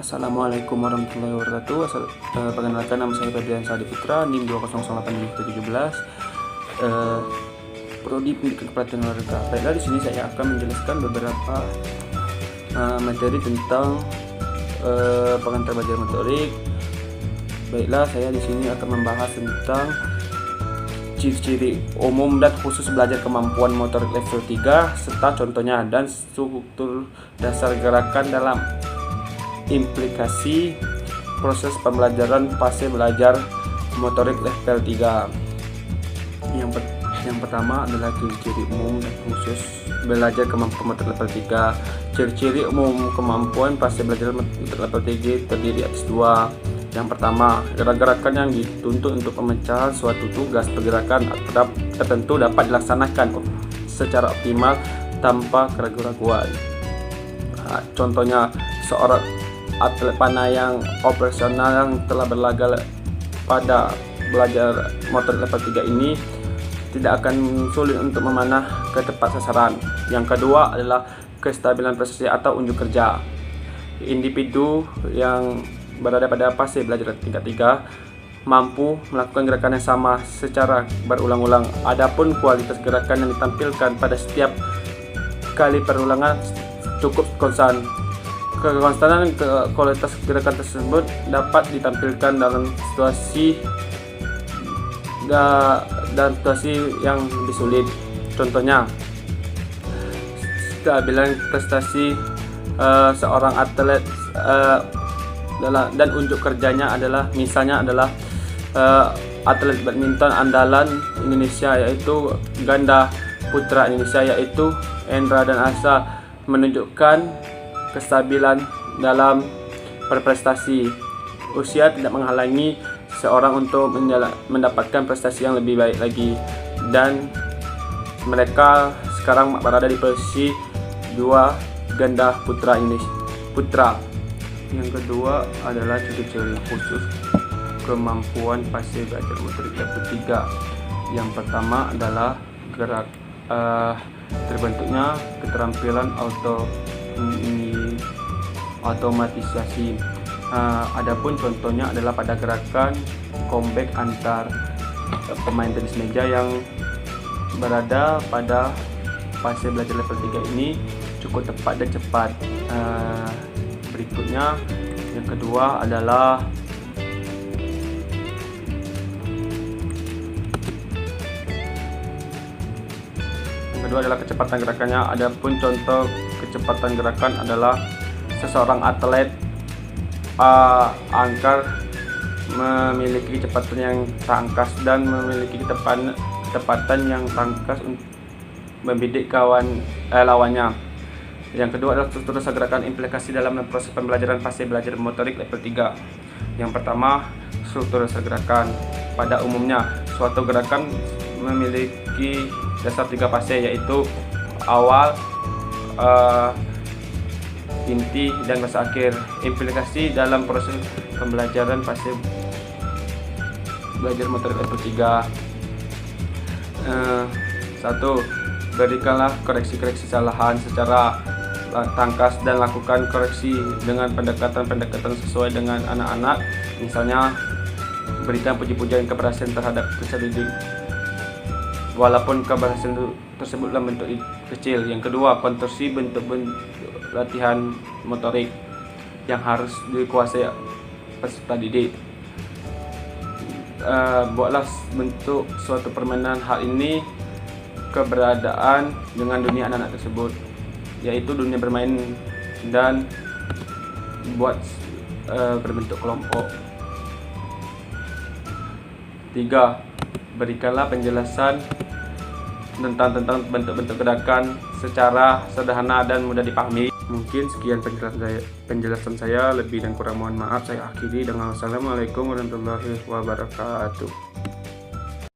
Assalamualaikum warahmatullahi wabarakatuh. Perkenalkan, nama saya Febrian Sadi Putra, NIM 2081717, Prodi Pendidikan Kepelatihan Olahraga. Baiklah, di sini saya akan menjelaskan beberapa materi tentang pengantar belajar motorik. Baiklah, saya di sini akan membahas tentang ciri-ciri umum dan khusus belajar kemampuan motorik level 3 serta contohnya dan struktur dasar gerakan dalam implikasi proses pembelajaran fase belajar motorik level 3. Yang pertama adalah ciri-ciri umum dan khusus belajar kemampuan motorik level 3. Ciri-ciri umum kemampuan fase belajar motorik level 3 terdiri atas dua. Yang pertama, gerakan yang dituntut untuk pemecahan suatu tugas pergerakan tertentu dapat dilaksanakan secara optimal tanpa keraguan-raguan. Contohnya, seorang atlet panah yang operasional yang telah berlaga pada belajar motor level 3 ini tidak akan sulit untuk memanah ke tepat sasaran. Yang kedua adalah kestabilan prestasi atau unjuk kerja. Individu yang berada pada fase belajar tingkat 3 mampu melakukan gerakan yang sama secara berulang-ulang. Adapun kualitas gerakan yang ditampilkan pada setiap kali perulangan cukup konstan. Kekonstanan kualitas gerakan tersebut dapat ditampilkan dalam situasi yang lebih sulit. Contohnya, kestabilan prestasi seorang atlet dan unjuk kerjanya adalah atlet badminton andalan Indonesia yaitu ganda putra Indonesia yaitu Endra dan Asa menunjukkan kestabilan dalam berprestasi. Usia tidak menghalangi seseorang untuk mendapatkan prestasi yang lebih baik lagi, dan mereka sekarang berada di posisi 2 ganda putra Indonesia. Yang kedua adalah ciri-ciri khusus kemampuan fase belajar motorik level 3. Yang pertama adalah terbentuknya keterampilan otomatisasi. Adapun contohnya adalah pada gerakan comeback antar pemain tenis meja yang berada pada fase belajar level 3 ini cukup tepat dan cepat. Berikutnya, yang kedua adalah kecepatan gerakannya. Adapun contoh kecepatan gerakan adalah seseorang atlet angker memiliki kecepatan yang tangkas dan memiliki kecepatan yang tangkas untuk membidik lawannya. Yang kedua adalah struktur dasar gerakan implikasi dalam proses pembelajaran fase belajar motorik level 3. Yang pertama, struktur dasar gerakan. Pada umumnya, suatu gerakan memiliki dasar 3 fase, yaitu awal, inti, dan fase akhir. Implikasi dalam proses pembelajaran fase belajar motorik level 3. 1. Berikanlah koreksi-koreksi kesalahan secara tangkas dan lakukan koreksi dengan pendekatan sesuai dengan anak-anak. Misalnya, berikan puji-pujian keberhasilan terhadap peserta didik walaupun keberhasilan tersebut dalam bentuk kecil. Yang kedua, konstruksi bentuk-bentuk latihan motorik yang harus dikuasai peserta didik. Buatlah bentuk suatu permainan. Hal ini keberadaan dengan dunia anak-anak tersebut, yaitu dunia bermain, dan buat berbentuk kelompok. 3. Berikanlah penjelasan tentang bentuk-bentuk gerakan secara sederhana dan mudah dipahami. Mungkin sekian penjelasan saya, lebih dan kurang mohon maaf. Saya akhiri dengan wassalamualaikum warahmatullahi wabarakatuh.